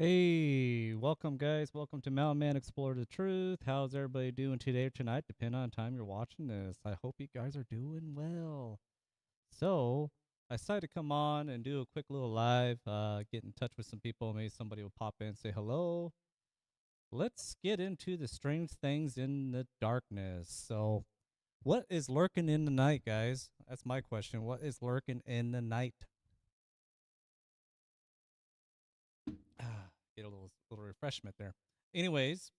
Hey, welcome guys. Welcome to Mountain Man Explore the Truth. How's everybody doing today or tonight? Depending on the time you're watching this. I hope you guys are doing well. So, I decided to come on and do a quick little live, get in touch with some people. Maybe somebody will pop in and say hello. Let's get into the strange things in the darkness. So, what is lurking in the night, guys? That's my question. What is lurking in the night? Get a little refreshment there. Anyways,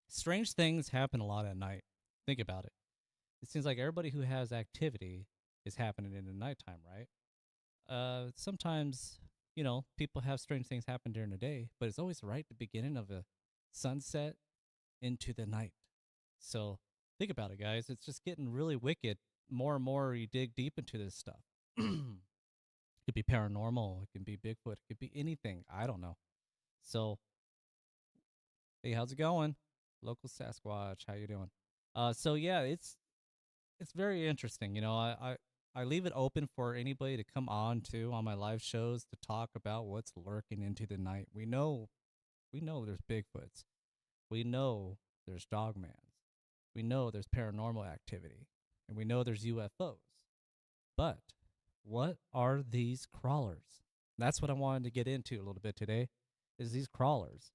strange things happen a lot at night. Think about it. It seems like everybody who has activity is happening in the nighttime, right? Sometimes, people have strange things happen during the day, but it's always right at the beginning of a sunset into the night. So think about it, guys. It's just getting really wicked. More and more you dig deep into this stuff. It could be paranormal. It can be Bigfoot. It could be anything. I don't know. So, hey, how's it going? Local Sasquatch, how you doing? So yeah, it's very interesting. I leave it open for anybody to come on to on my live shows to talk about what's lurking into the night. We know there's Bigfoots. We know there's dogmans. We know there's paranormal activity. And we know there's UFOs. But what are these crawlers? That's what I wanted to get into a little bit today. Is these crawlers.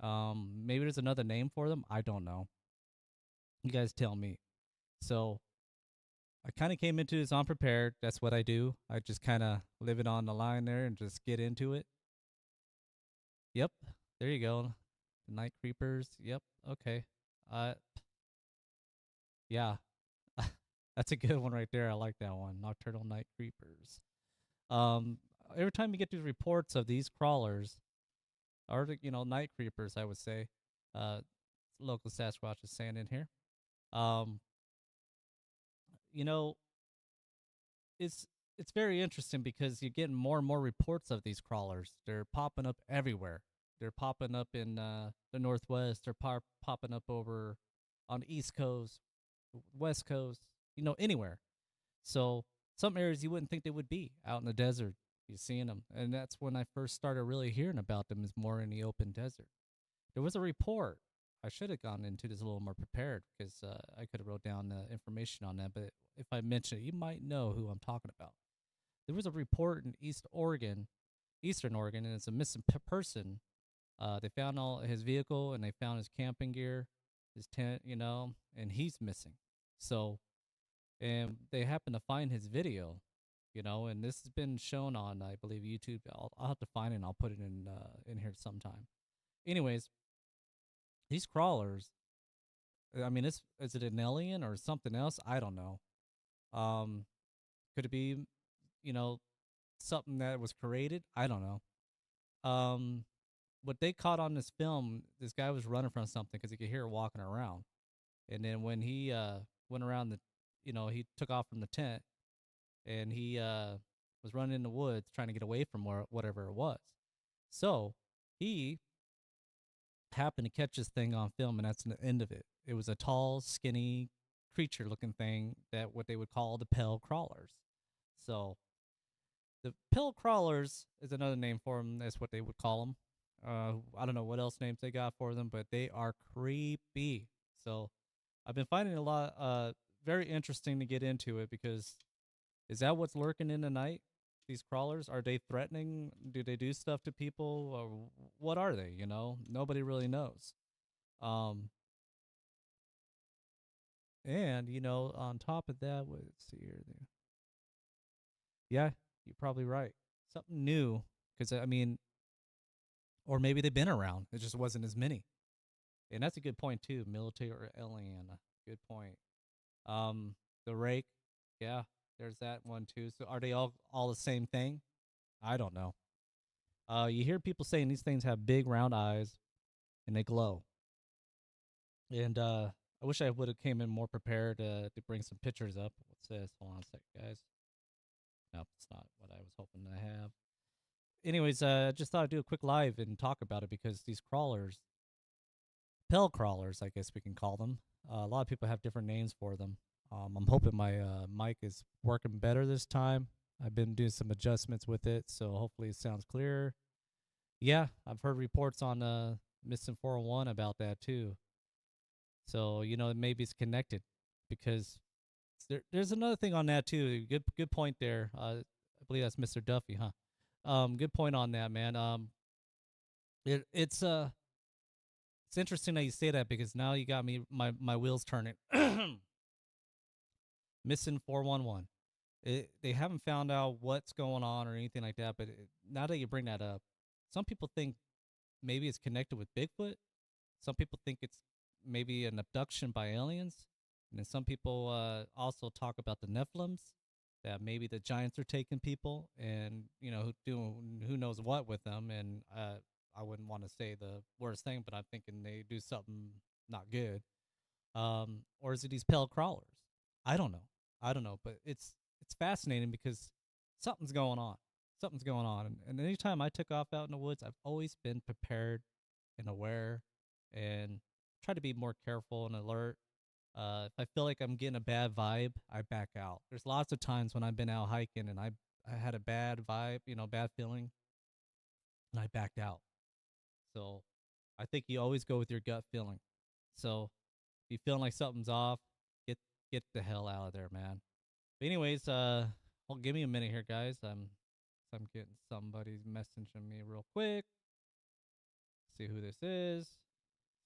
Maybe there's another name for them. I don't know. You guys tell me. So I kind of came into this unprepared. That's what I do. I just kind of live it on the line there and just get into it. Yep. There you go. The night creepers. Yep. Okay. Uh, yeah. That's a good one right there. I like that one. Nocturnal night creepers. Um, every time you get these reports of these crawlers or night creepers, I would say, uh, local Sasquatch is saying in here. Um, you know, it's it's very interesting because you're getting more and more reports of these crawlers. They're popping up everywhere. They're popping up in the Northwest. They're popping up over on the East Coast, West Coast, anywhere. So some areas you wouldn't think they would be out in the desert. You're seeing them, and that's when I first started really hearing about them. Is more in the open desert. There was a report. I should have gone into this a little more prepared because I could have wrote down the information on that. But if I mention it, you might know who I'm talking about. There was a report in Eastern Oregon, and it's a missing person. They found all his vehicle and they found his camping gear, his tent, and he's missing. So, and they happened to find his video, and this has been shown on, I believe, YouTube. I'll have to find it and I'll put it in here sometime. Anyways, these crawlers. I mean, is it an alien or something else? I don't know. Um, could it be, you know, something that was created? I don't know. What they caught on this film, this guy was running from something because he could hear it walking around. And then when he went around he took off from the tent and he was running in the woods trying to get away from whatever it was. So he happened to catch this thing on film, and that's the end of it. It was a tall, skinny creature looking thing that what they would call the pale crawlers. So the pill crawlers is another name for them. That's what they would call them. I don't know what else names they got for them, but they are creepy. So I've been finding a lot very interesting to get into it because is that what's lurking in the night? These crawlers, are they threatening? Do they do stuff to people, or what are they? Nobody really knows. Um, and on top of that, let's see here. Yeah, you're probably right. Something new, because I mean, or maybe they've been around. It just wasn't as many. And that's a good point too. Military or alien. Good point. The rake. Yeah, there's that one too. So are they all the same thing? I don't know. You hear people saying these things have big round eyes and they glow. And I wish I would have came in more prepared to bring some pictures up. What's this? Hold on a sec, guys. Nope, it's not what I was hoping to have. Anyways, just thought I'd do a quick live and talk about it because these crawlers, pill crawlers, I guess we can call them. A lot of people have different names for them. I'm hoping my mic is working better this time. I've been doing some adjustments with it, so hopefully it sounds clearer. Yeah, I've heard reports on Missing 401 about that too. So maybe it's connected because there's another thing on that too. Good point there. I believe that's Mr. Duffy, huh? Good point on that, man. It's interesting that you say that because now you got me my wheels turning. Missing 411. They haven't found out what's going on or anything like that, but now that you bring that up, some people think maybe it's connected with Bigfoot. Some people think it's maybe an abduction by aliens, and then some people also talk about the Nephilims, that maybe the giants are taking people, and doing who knows what with them. And I wouldn't want to say the worst thing, but I'm thinking they do something not good. Or is it these pale crawlers? I don't know. I don't know, but it's fascinating because something's going on. Something's going on, and anytime I took off out in the woods, I've always been prepared and aware, and try to be more careful and alert. If I feel like I'm getting a bad vibe, I back out. There's lots of times when I've been out hiking and I had a bad vibe, bad feeling, and I backed out. So I think you always go with your gut feeling. So if you feeling like something's off, get get the hell out of there, man. But anyways, well, give me a minute here, guys. I'm getting somebody's messaging me real quick. See who this is.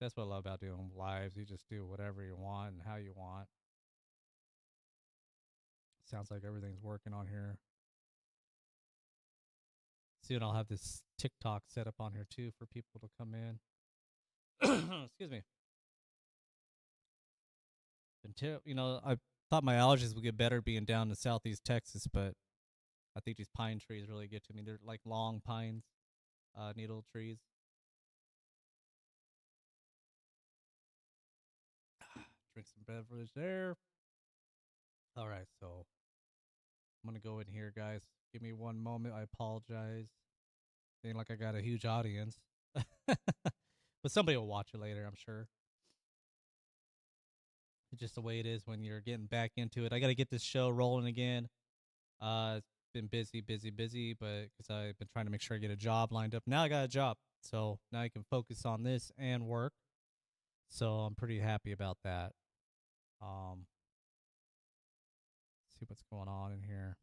That's what I love about doing lives. You just do whatever you want and how you want. Sounds like everything's working on here. Soon I'll have this TikTok set up on here too for people to come in. Excuse me. Until I thought my allergies would get better being down in southeast Texas, but I think these pine trees really get to me. They're like long pines, needle trees. Drink some beverage there. All right, so I'm gonna go in here, guys. Give me one moment. I apologize. Ain't like I got a huge audience, but somebody will watch it later, I'm sure. It's just the way it is when you're getting back into it. I got to get this show rolling again. It's been busy, busy, busy, but because I've been trying to make sure I get a job lined up. Now I got a job, so now I can focus on this and work. So I'm pretty happy about that. Um, see what's going on in here.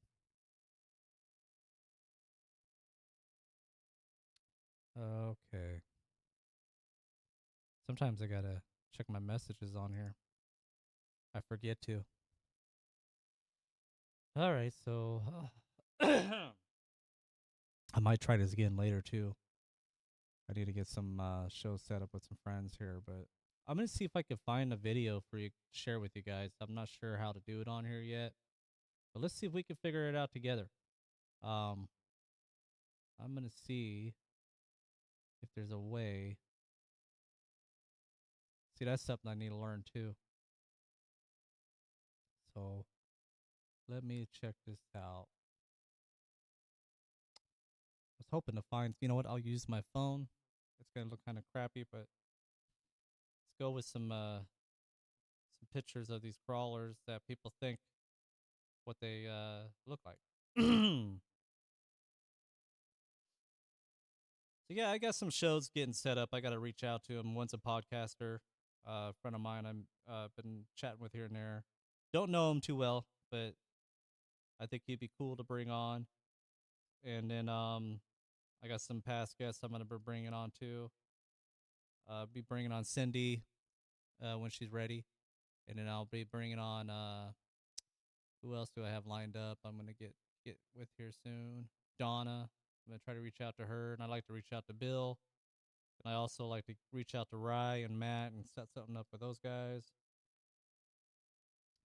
Okay. Sometimes I gotta check my messages on here. I forget to. All right, so I might try this again later too. I need to get some shows set up with some friends here, but I'm gonna see if I can find a video for you to share with you guys. I'm not sure how to do it on here yet, but let's see if we can figure it out together. Um, I'm gonna see if there's a way. See, that's something I need to learn too. So let me check this out. I was hoping to find. You know what? I'll use my phone. It's gonna look kind of crappy, but let's go with some pictures of these crawlers that people think what they look like. So yeah, I got some shows getting set up. I got to reach out to him. One's a podcaster, a friend of mine. I'm been chatting with here and there. Don't know him too well, but I think he'd be cool to bring on. And then I got some past guests I'm gonna be bringing on too. Be bringing on Cindy when she's ready, and then I'll be bringing on who else do I have lined up? I'm gonna get with here soon. Donna. I'm gonna try to reach out to her, and I like to reach out to Bill. And I also like to reach out to Rye and Matt and set something up with those guys.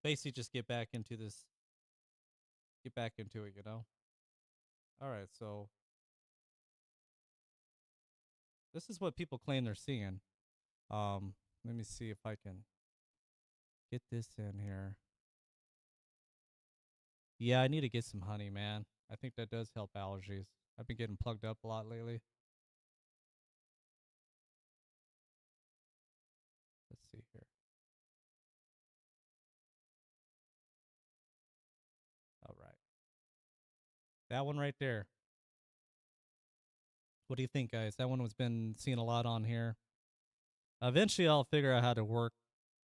Basically, just get back into it. All right, so this is what people claim they're seeing. Let me see if I can get this in here. Yeah, I need to get some honey, man. I think that does help allergies. I've been getting plugged up a lot lately. Let's see here. All right. That one right there. What do you think, guys? That one was been seen a lot on here. Eventually, I'll figure out how to work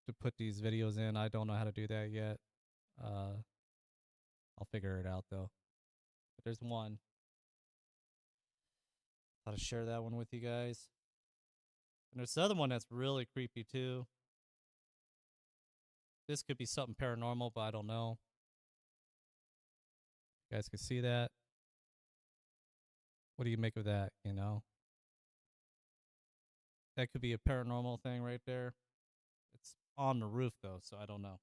to put these videos in. I don't know how to do that yet. Uh, I'll figure it out though. But there's one. I'll share that one with you guys. And there's the other one that's really creepy too. This could be something paranormal, but I don't know. You guys can see that. What do you make of that? You know, that could be a paranormal thing right there. It's on the roof though, so I don't know.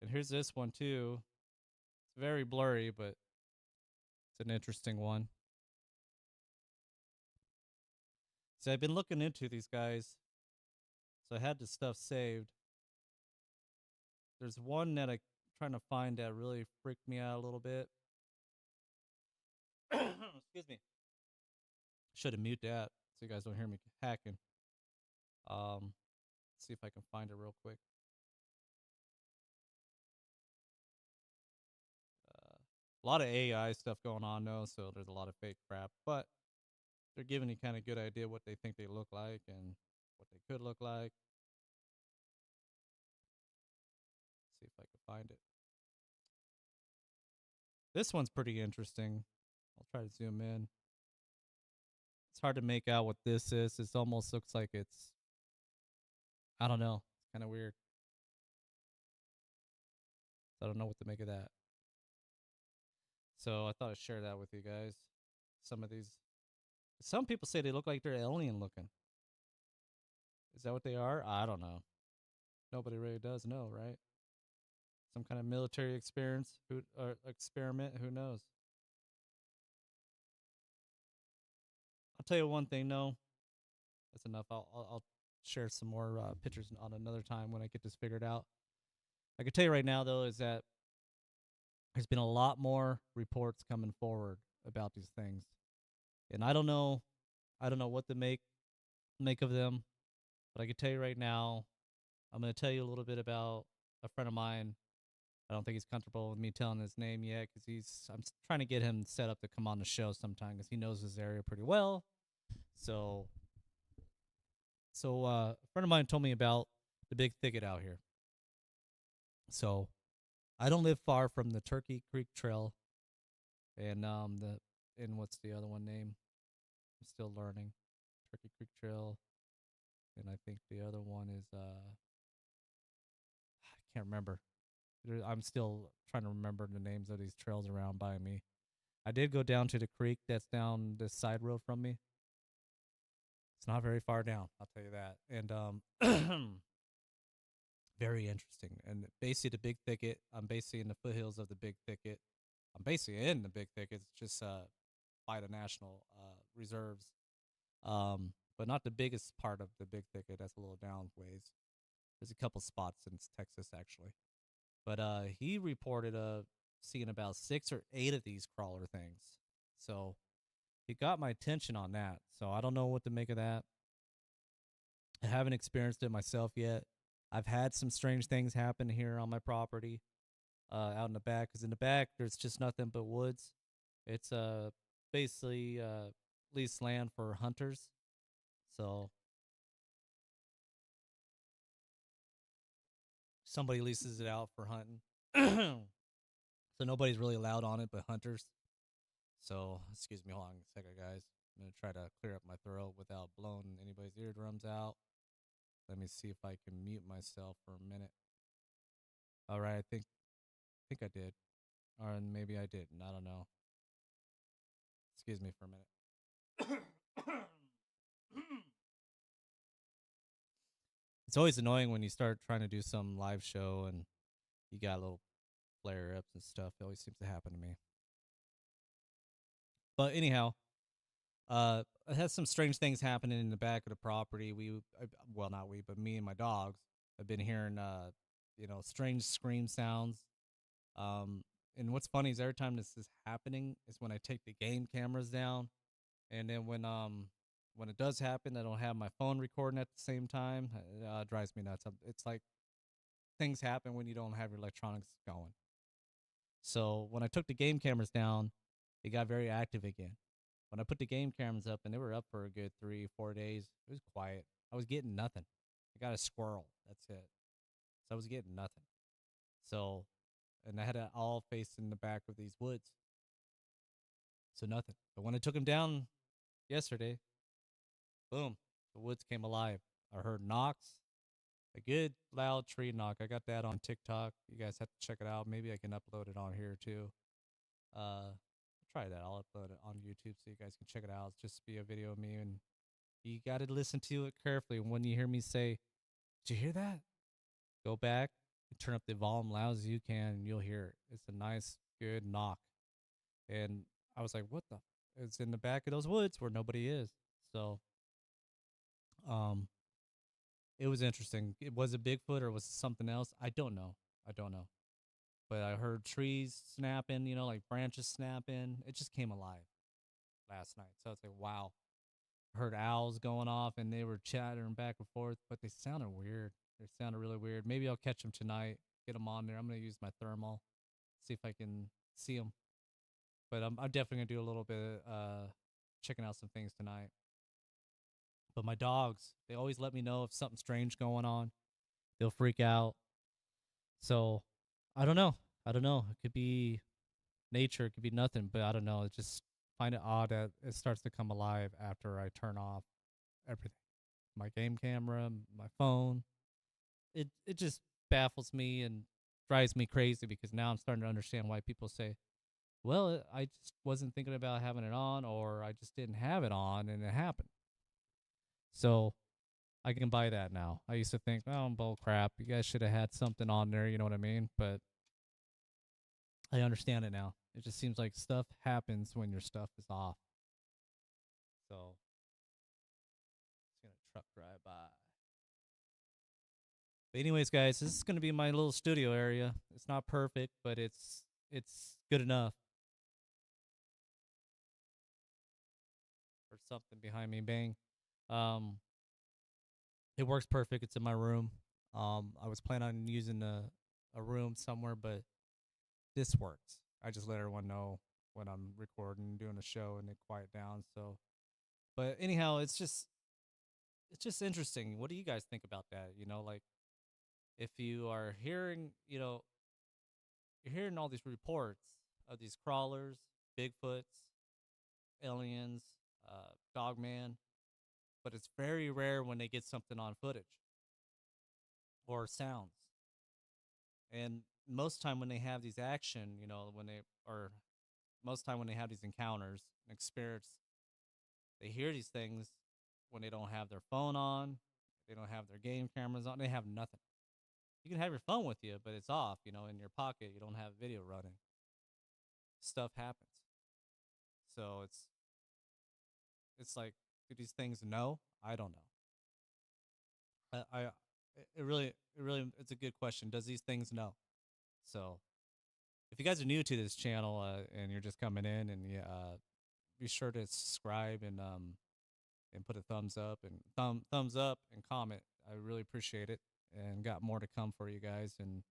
And here's this one too. It's very blurry, but it's an interesting one. So I've been looking into these guys. So I had this stuff saved. There's one that I'm trying to find that really freaked me out a little bit. Excuse me. Should have muted that so you guys don't hear me hacking. See if I can find it real quick. A lot of AI stuff going on though, so there's a lot of fake crap, but they're giving you kind of good idea what they think they look like and what they could look like. See if I can find it. This one's pretty interesting. I'll try to zoom in. It's hard to make out what this is. It almost looks like it's, I don't know. It's kind of weird. I don't know what to make of that. So I thought I'd share that with you guys. Some of these, some people say they look like they're alien looking. Is that what they are? I don't know. Nobody really does know, right? Some kind of military experience, who or experiment, who knows? I'll tell you one thing. No, that's enough. I'll share some more pictures on another time when I get this figured out. I can tell you right now though is that there's been a lot more reports coming forward about these things, and I don't know what to make of them, but I can tell you right now, I'm going to tell you a little bit about a friend of mine. I don't think he's comfortable with me telling his name yet because I'm trying to get him set up to come on the show sometime because he knows his area pretty well. So, a friend of mine told me about the big thicket out here. So, I don't live far from the Turkey Creek Trail, and what's the other one name? I'm still learning. Turkey Creek Trail, and I think the other one is I can't remember. I'm still trying to remember the names of these trails around by me. I did go down to the creek that's down this side road from me. It's not very far down, I'll tell you that. And very interesting. And basically, the big thicket. I'm basically in the foothills of the big thicket. I'm basically in the big thicket. It's just by the national reserves, but not the biggest part of the big thicket. That's a little down ways. There's a couple spots in Texas actually, but he reported seeing about 6 or 8 of these crawler things. So he got my attention on that. So I don't know what to make of that. I haven't experienced it myself yet. I've had some strange things happen here on my property, out in the back. Because in the back, there's just nothing but woods. It's basically leased land for hunters. So somebody leases it out for hunting. So nobody's really allowed on it but hunters. So excuse me, hold on a second, guys. I'm gonna try to clear up my throat without blowing anybody's eardrums out. Let me see if I can mute myself for a minute. All right, I think I did, or maybe I didn't. I don't know. Excuse me for a minute. It's always annoying when you start trying to do some live show and you got little flare ups and stuff. It always seems to happen to me. But anyhow, it has some strange things happening in the back of the property. Well, not we, but me and my dogs have been hearing, strange scream sounds. Um, and what's funny is every time this is happening is when I take the game cameras down, and then when it does happen, I don't have my phone recording at the same time. It drives me nuts. It's like things happen when you don't have your electronics going. So when I took the game cameras down, it got very active again. When I put the game cameras up, and they were up for a good 3, 4 days, it was quiet. I was getting nothing. I got a squirrel. That's it. So I was getting nothing. So, and I had it all facing the back of these woods. So nothing. But when I took them down yesterday, boom, the woods came alive. I heard knocks, a good loud tree knock. I got that on TikTok. You guys have to check it out. Maybe I can upload it on here too. Try that. I'll upload it on YouTube so you guys can check it out. It's just be a video of me, and you got to listen to it carefully. When you hear me say, "Did you hear that?" Go back and turn up the volume loud as you can, and you'll hear it. It's a nice, good knock. And I was like, "What the?" It's in the back of those woods where nobody is. So, um, it was interesting. It was a Bigfoot or was it something else? I don't know. I don't know. But I heard trees snapping, like branches snapping. It just came alive last night. So it's like, wow. I heard owls going off and they were chattering back and forth, but they sounded weird. They sounded really weird. Maybe I'll catch them tonight, get them on there. I'm going to use my thermal, see if I can see them. But I'm definitely going to do a little bit checking out some things tonight. But my dogs, they always let me know if something strange going on. They'll freak out. So I don't know. I don't know. It could be nature. It could be nothing. But I don't know. It just find it odd that it starts to come alive after I turn off everything. My game camera, my phone. It just baffles me and drives me crazy because now I'm starting to understand why people say, "Well, I just wasn't thinking about having it on, or I just didn't have it on, and it happened." So I can buy that now. I used to think, "Oh, bull crap! You guys should have had something on there." You know what I mean? But I understand it now. It just seems like stuff happens when your stuff is off. So it's gonna truck drive by. But anyways, guys, this is gonna be my little studio area. It's not perfect, but it's good enough. Or something behind me, bang. Um, it works perfect. It's in my room. I was planning on using a room somewhere, but this works. I just let everyone know when I'm recording, doing a show, and it quiet down. So, but anyhow, it's just interesting. What do you guys think about that? Like if you are hearing, you're hearing all these reports of these crawlers, Bigfoots, aliens, Dogman, but it's very rare when they get something on footage or sounds. And most time when they have these action, when they or most time when they have these encounters and experience, they hear these things when they don't have their phone on, they don't have their game cameras on, they have nothing. You can have your phone with you, but it's off, in your pocket. You don't have video running. Stuff happens. So it's like, do these things know? I don't know. It really, it's a good question. Does these things know? So if you guys are new to this channel and you're just coming in, and be sure to subscribe and put a thumbs up and thumbs up and comment. I really appreciate it, and got more to come for you guys. And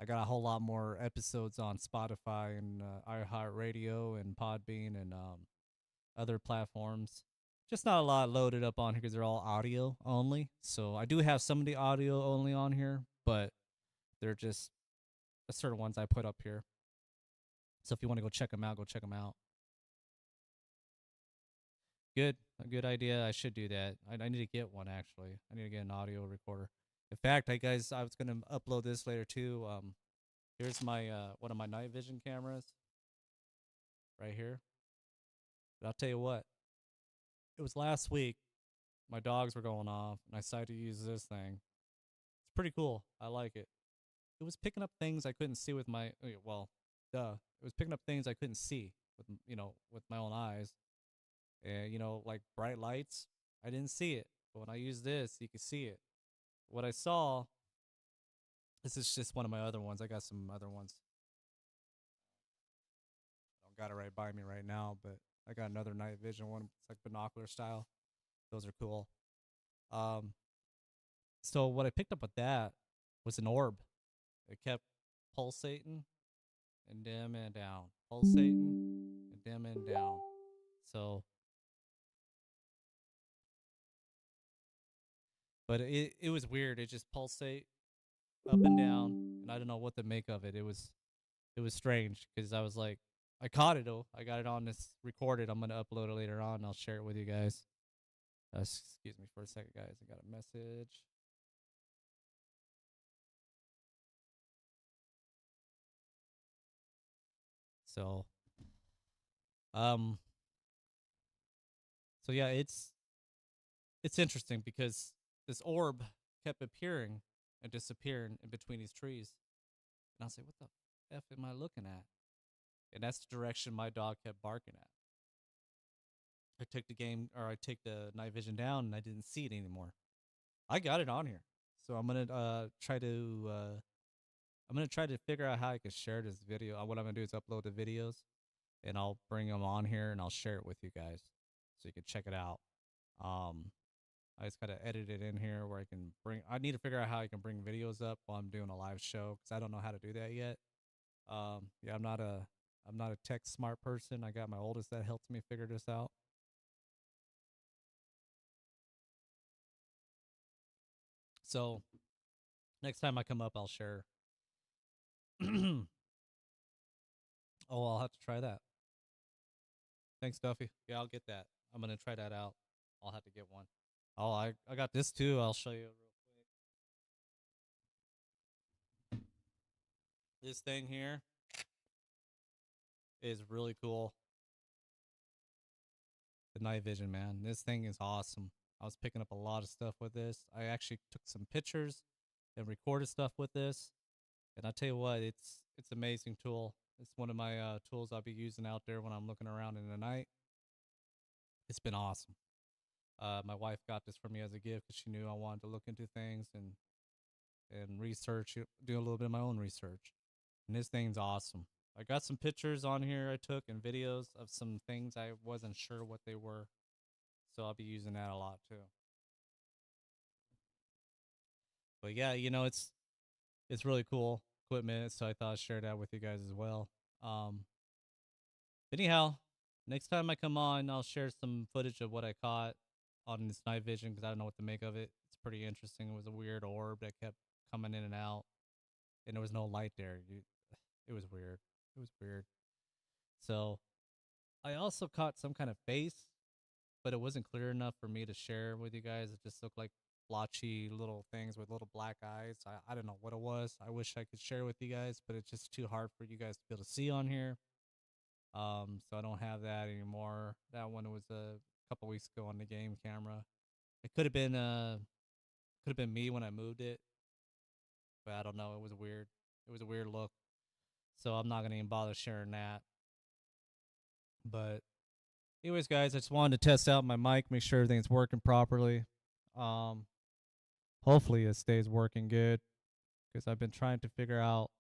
I got a whole lot more episodes on Spotify and iHeartRadio and Podbean and other platforms. Just not a lot loaded up on here because they're all audio only. So I do have some of the audio only on here, but they're just certain ones I put up here. So if you want to go check them out, go check them out. Good, a good idea. I should do that. I need to get one actually. I need to get an audio recorder. In fact, I was gonna upload this later too. Here's my one of my night vision cameras right here. But I'll tell you what, it was last week. My dogs were going off, and I decided to use this thing. It's pretty cool. I like it. It was picking up things I couldn't see with my well, duh. It was picking up things I couldn't see with with my own eyes. And like bright lights, I didn't see it. But when I use this, you can see it. What I saw, this is just one of my other ones. I got some other ones. I don't got it right by me right now, but I got another night vision one. It's like binocular style. Those are cool. Um, so what I picked up with that was an orb. It kept pulsating and dimming down, pulsating and dimming down. So But it was weird. It just pulsate up and down, and I don't know what to make of it. It was strange because I was like, I caught it though. I got it on this recorded. I'm gonna upload it later on. I'll share it with you guys. Excuse me for a second, guys. I got a message. So, um, so yeah, it's interesting because this orb kept appearing and disappearing in between these trees, and I was like, what the f am I looking at? And that's the direction my dog kept barking at. I took the game or I took the night vision down and I didn't see it anymore. I got it on here, so I'm gonna try to figure out how I can share this video. What I'm gonna do is upload the videos and I'll bring them on here and I'll share it with you guys so you can check it out. Um, I just gotta edit it in here where I can bring. I need to figure out how I can bring videos up while I'm doing a live show because I don't know how to do that yet. Yeah, I'm not a tech smart person. I got my oldest that helped me figure this out. So next time I come up, I'll share. Oh, I'll have to try that. Thanks, Duffy. Yeah, I'll get that. I'm gonna try that out. I'll have to get one. Oh, I got this too. I'll show you real quick. This thing here is really cool. The night vision, man. This thing is awesome. I was picking up a lot of stuff with this. I actually took some pictures and recorded stuff with this. And I tell you what, it's an amazing tool. It's one of my tools I'll be using out there when I'm looking around in the night. It's been awesome. My wife got this for me as a gift because she knew I wanted to look into things and research, do a little bit of my own research. And this thing's awesome. I got some pictures on here I took and videos of some things I wasn't sure what they were, so I'll be using that a lot too. But yeah, it's really cool equipment, so I thought I'd share that with you guys as well. Um, anyhow, next time I come on, I'll share some footage of what I caught on this night vision because I don't know what to make of it. It's pretty interesting. It was a weird orb that kept coming in and out, and there was no light there. It was weird. It was weird. So I also caught some kind of face, but it wasn't clear enough for me to share with you guys. It just looked like blotchy little things with little black eyes. I don't know what it was. I wish I could share with you guys, but it's just too hard for you guys to be able to see on here. So I don't have that anymore. That one was a couple weeks ago on the game camera. It could have been me when I moved it, but I don't know. It was weird. It was a weird look. So I'm not gonna even bother sharing that. But anyways, guys, I just wanted to test out my mic, make sure everything's working properly. Um, hopefully it stays working good because I've been trying to figure out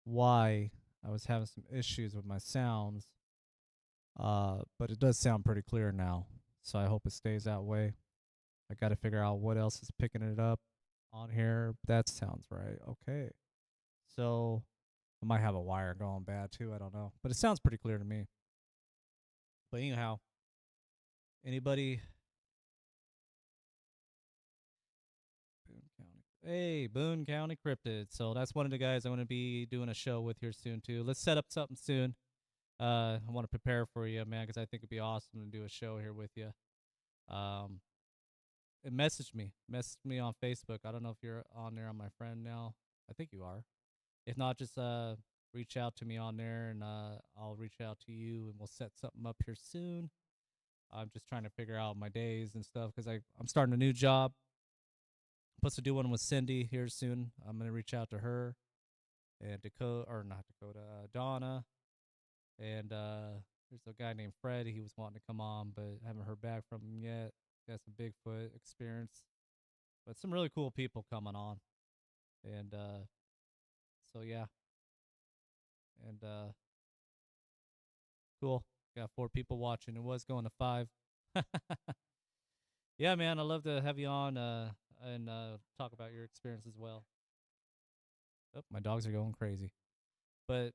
why I was having some issues with my sounds. But it does sound pretty clear now, so I hope it stays that way. I got to figure out what else is picking it up on here. That sounds right. Okay. So I might have a wire going bad too. I don't know, but it sounds pretty clear to me. But anyhow, anybody? Boone County. Hey, Boone County Cryptid. So that's one of the guys I'm going to be doing a show with here soon too. Let's set up something soon. I want to prepare for you, man, because I think it'd be awesome to do a show here with you. Um, and message me on Facebook. I don't know if you're on there on my friend now. I think you are. If not, just reach out to me on there, and I'll reach out to you, and we'll set something up here soon. I'm just trying to figure out my days and stuff because I'm starting a new job. I'm supposed to do one with Cindy here soon. I'm gonna reach out to her and Dakota, or not Dakota, Donna, and there's a guy named Fred. He was wanting to come on, but I haven't heard back from him yet. Got some Bigfoot experience, but some really cool people coming on, and so yeah, and cool. Got 4 people watching. It was going to 5. Yeah, man, I'd love to have you on and talk about your experience as well. Oh, my dogs are going crazy. But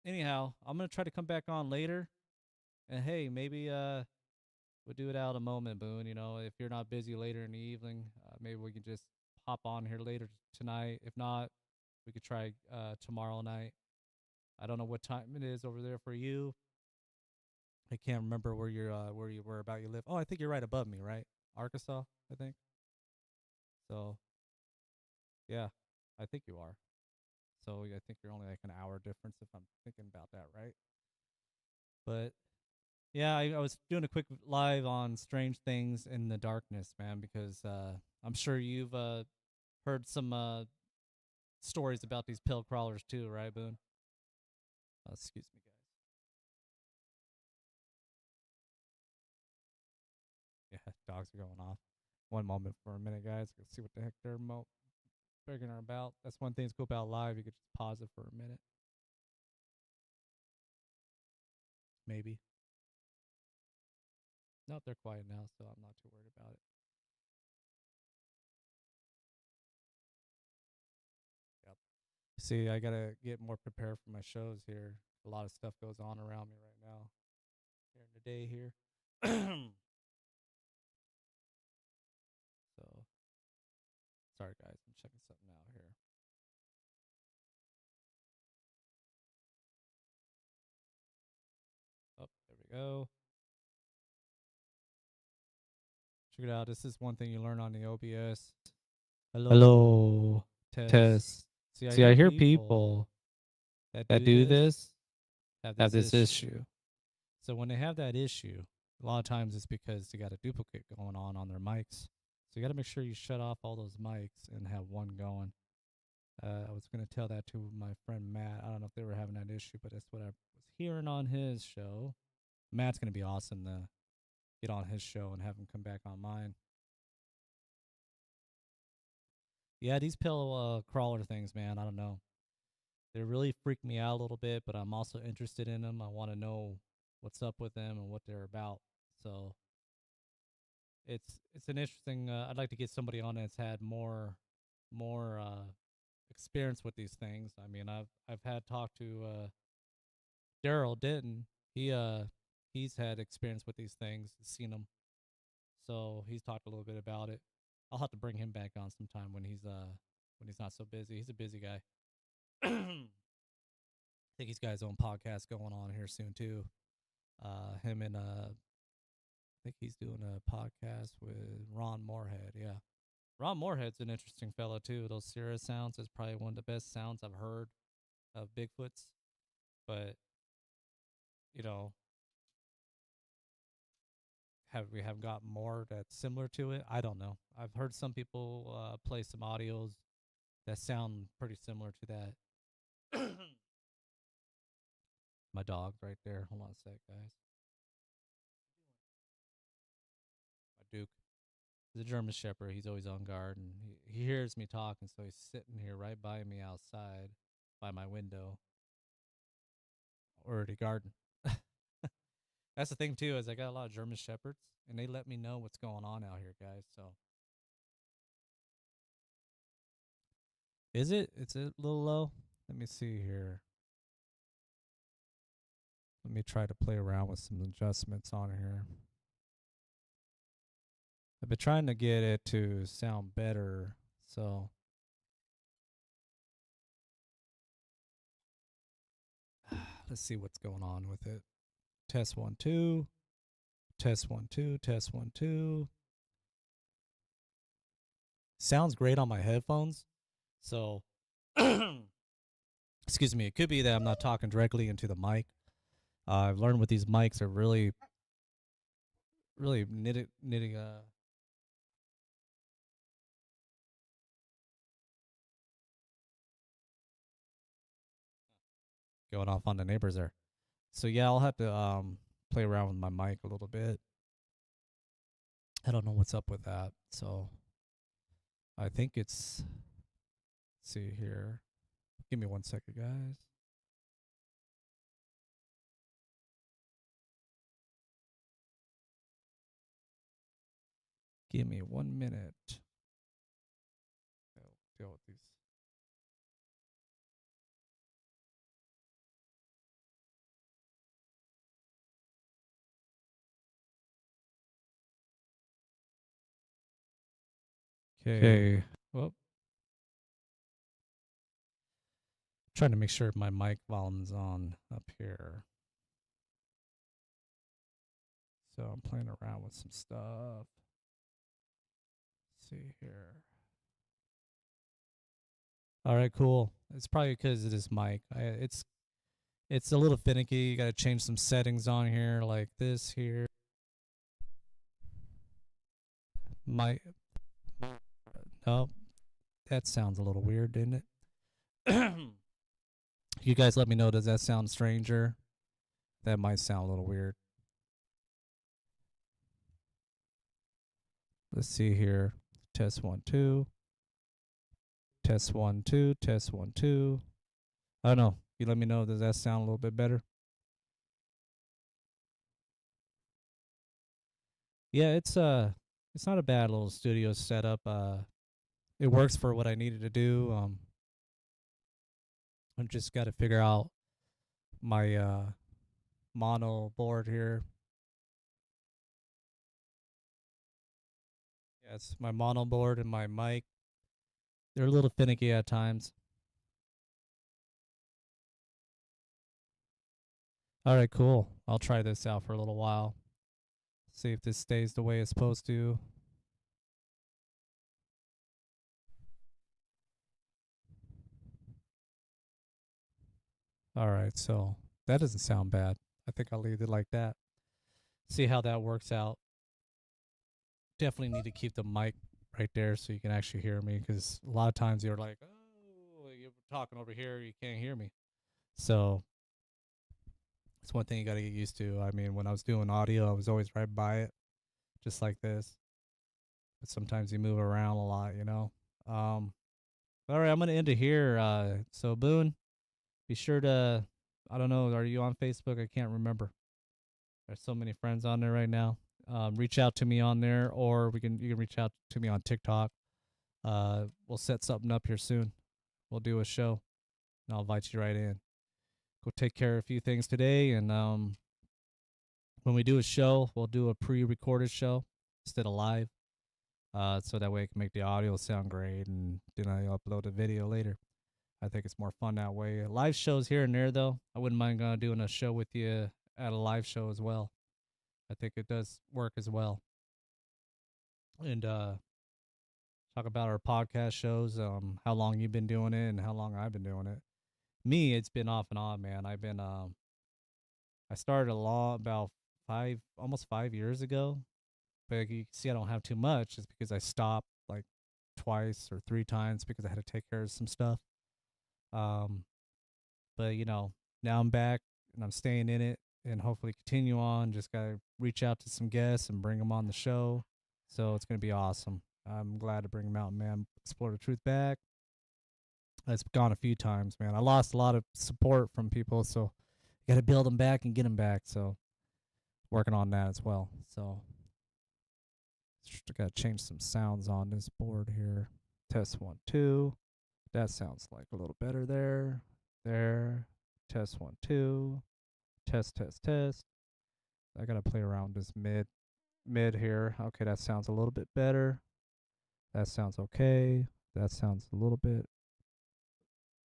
anyhow, I'm gonna try to come back on later. And hey, maybe we'll do it out a moment, Boone. You know, if you're not busy later in the evening, maybe we can just hop on here later tonight. If not, we could try tomorrow night. I don't know what time it is over there for you. I can't remember where you were about you live. Oh, I think you're right above me, right? Arkansas, I think. So yeah, I think you are. So I think you're only like an hour difference if I'm thinking about that right. But yeah, I was doing a quick live on strange things in the darkness, man, because I'm sure you've heard some stories about these pill crawlers too, right, Boone? Excuse me, guys. Yeah, dogs are going off. One moment for a minute, guys. Let's see what the heck they're figuring about. That's one thing that's cool about live. You could just pause it for a minute, maybe. Nope, they're quiet now, so I'm not too worried about it. Yep. See, I gotta get more prepared for my shows here. A lot of stuff goes on around me right now here in the day here. So sorry, guys. I'm checking something out here. Oh, there we go. Check it out. This is one thing you learn on the OBS. Hello, test. Test. See, I See, hear I hear people people that that do do this this have have this this issue. issue. So when they have that issue, a lot of times it's because they got a duplicate going on their mics. So you got to make sure you shut off all those mics and have one going. I was going to tell that to my friend Matt. I don't know if they were having that issue, but that's what I was hearing on his show. Matt's going to be awesome to get on his show and have him come back on mine. Yeah, these pill crawler things, man, I don't know. They really freak me out a little bit, but I'm also interested in them. I want to know what's up with them and what they're about. So it's an interesting. I'd like to get somebody on that's had more experience with these things. I mean, I've had talked to Daryl Denton. He's had experience with these things, seen them, so he's talked a little bit about it. I'll have to bring him back on sometime when he's not so busy. He's a busy guy. I think he's got his own podcast going on here soon too. Him and I think he's doing a podcast with Ron Moorhead. Yeah, Ron Moorhead's an interesting fellow too. Those Sierra sounds is probably one of the best sounds I've heard of Bigfoot's. But you know, have we have got more that's similar to it? I don't know. I've heard some people play some audios that sound pretty similar to that. My dog right there. Hold on a sec, guys. My Duke. He's a German Shepherd. He's always on guard, and he hears me talking, so he's sitting here right by me outside, by my window, or the garden. That's the thing too, is I got a lot of German Shepherds, and they let me know what's going on out here, guys. So, is it? It's a little low. Let me see here. Let me try to play around with some adjustments on here. I've been trying to get it to sound better, so let's see what's going on with it. Test 1 2. Test 1 2. Test 1 2. Sounds great on my headphones. So, excuse me. It could be that I'm not talking directly into the mic. I've learned with these mics are really knitting. Going off on the neighbors there. So yeah, I'll have to play around with my mic a little bit. I don't know what's up with that. So I think it's, let's see here. Give me 1 second, guys. Give me 1 minute. I'll deal with these. Okay. Well, trying to make sure my mic volume's on up here. So I'm playing around with some stuff. Let's see here. All right, cool. It's probably because of this mic. It's a little finicky. You got to change some settings on here, like this here. My oh, that sounds a little weird, didn't it? You guys, let me know. Does that sound stranger? That might sound a little weird. Let's see here. Test 1 2. Test 1 2. Test 1 2. I don't know. You let me know. Does that sound a little bit better? Yeah, it's not a bad little studio setup. It works for what I needed to do. I just got to figure out my mono board here. Yes, my mono board and my mic. They're a little finicky at times. All right, cool. I'll try this out for a little while. See if this stays the way it's supposed to. All right, so that doesn't sound bad. I think I'll leave it like that. See how that works out. Definitely need to keep the mic right there so you can actually hear me, because a lot of times you're like, oh, you're talking over here, you can't hear me. So it's one thing you got to get used to. I mean, when I was doing audio, I was always right by it, just like this. But sometimes you move around a lot, you know. Um, all right, I'm gonna end it here. So Boone, be sure to. I don't know. Are you on Facebook? I can't remember. There's so many friends on there right now. Reach out to me on there, or you can reach out to me on TikTok. We'll set something up here soon. We'll do a show, and I'll invite you right in. Go take care of a few things today, and when we do a show, we'll do a pre-recorded show instead of live, so that way I can make the audio sound great, and then I upload the video later. I think it's more fun that way. Live shows here and there, though. I wouldn't mind doing a show with you at a live show as well. I think it does work as well. And talk about our podcast shows, how long you've been doing it and how long I've been doing it. Me, it's been off and on, man. I started a law about almost 5 years ago. But you can see I don't have too much. It's because I stopped like twice or three times because I had to take care of some stuff. Um, but now I'm back and I'm staying in it and hopefully continue on. Just gotta reach out to some guests and bring them on the show. So it's gonna be awesome. I'm glad to bring Mountain Man Explore the Truth back. It's gone a few times, man. I lost a lot of support from people, so got to build them back and get them back. So working on that as well. So just got to change some sounds on this board here. Test 1 2. That sounds like a little better there. There. Test 1 2. Test test test. I gotta play around this mid here. Okay, that sounds a little bit better. That sounds okay. That sounds a little bit.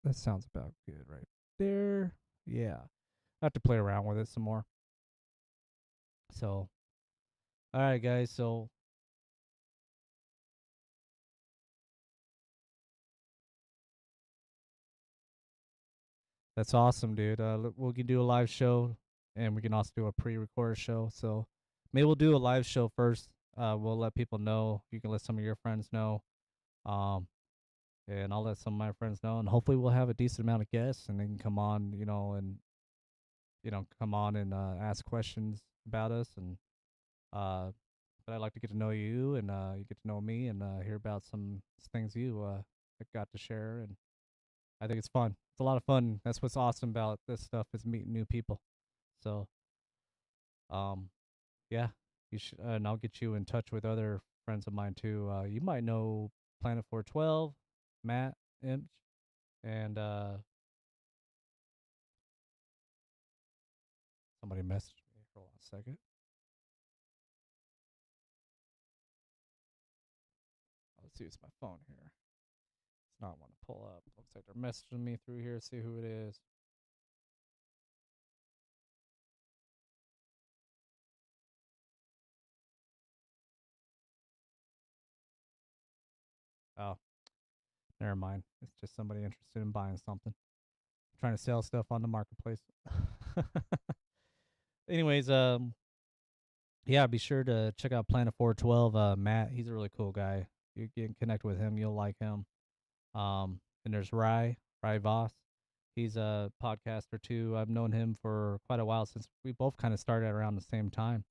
That sounds about good right there. Yeah. I have to play around with it some more. So, all right, guys. So, that's awesome, dude. We can do a live show, and we can also do a pre-recorded show. So, maybe we'll do a live show first. We'll let people know. You can let some of your friends know. Um, and I'll let some of my friends know, and hopefully we'll have a decent amount of guests, and they can come on, and come on and ask questions about us, and but I'd like to get to know you, and you get to know me, and hear about some things you got to share, and I think it's fun. It's a lot of fun. That's what's awesome about this stuff is meeting new people. So, um, yeah, and I'll get you in touch with other friends of mine too. You might know Planet 412, Matt Imch, and somebody messaged me. Hold on a second. Let's use my phone here. It's not one to pull up. Looks like they're messaging me through here. See who it is. Oh, never mind. It's just somebody interested in buying something. Trying to sell stuff on the marketplace. Anyways, yeah, be sure to check out Planet 412. Matt, he's a really cool guy. You can connect with him. You'll like him. And there's Rye Voss. He's a podcaster too. I've known him for quite a while since we both kind of started around the same time.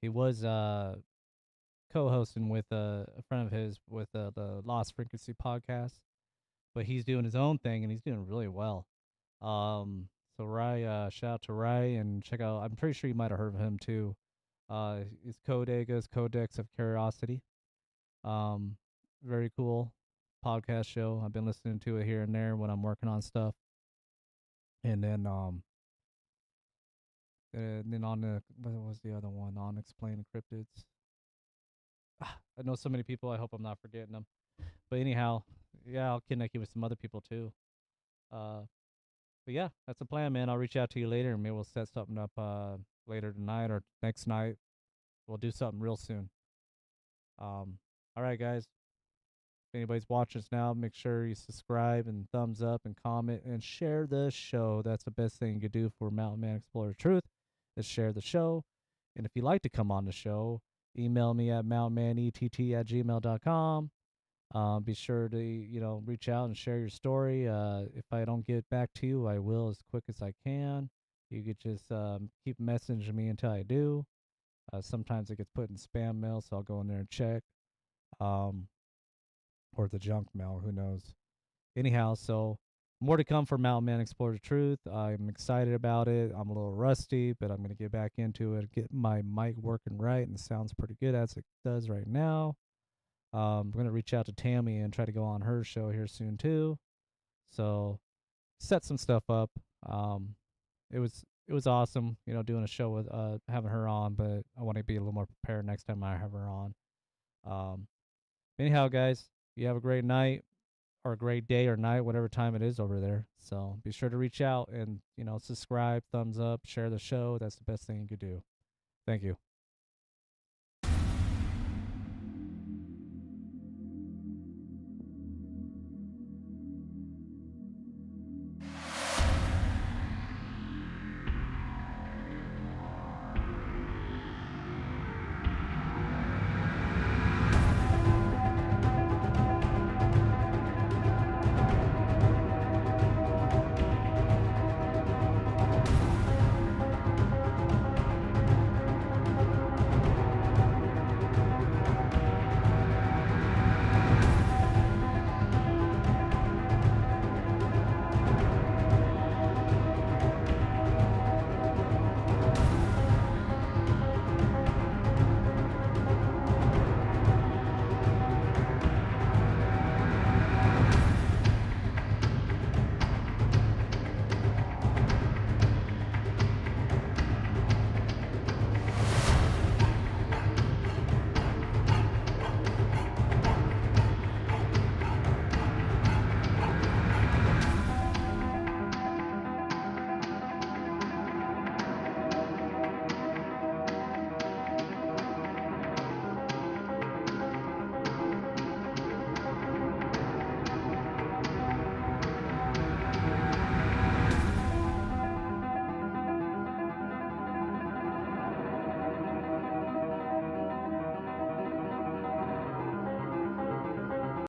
He was co-hosting with a friend of his with the Lost Frequency podcast, but he's doing his own thing and he's doing really well. So Rye, shout out to Rye and check out. I'm pretty sure you might have heard of him too. It's Codega's Codex of Curiosity. Um, Very cool podcast show. I've been listening to it here and there when I'm working on stuff. And then on the what was the other one? Unexplained cryptids. I know so many people. I hope I'm not forgetting them. But anyhow, yeah, I'll connect you with some other people too. Uh, but yeah, that's the plan, man. I'll reach out to you later, and maybe we'll set something up later tonight or next night. We'll do something real soon. All right, guys. If anybody's watching us now, make sure you subscribe and thumbs up and comment and share the show. That's the best thing you could do for Mountain Man Explorer Truth is share the show. And if you'd like to come on the show, email me at mountainmanett@gmail.com. Be sure to reach out and share your story. If I don't get back to you, I will as quick as I can. You could just keep messaging me until I do. Sometimes it gets put in spam mail, so I'll go in there and check. Or the junk mail, who knows. Anyhow, so more to come for Mountain Man Explore the Truth. I'm excited about it. I'm a little rusty, but I'm going to get back into it, get my mic working right, and it sounds pretty good as it does right now. I'm going to reach out to Tammy and try to go on her show here soon too. So set some stuff up. Um, it was awesome, doing a show with having her on, but I want to be a little more prepared next time I have her on. Um, Anyhow, guys, you have a great night or a great day or night, whatever time it is over there. So be sure to reach out and, subscribe, thumbs up, share the show. That's the best thing you could do. Thank you.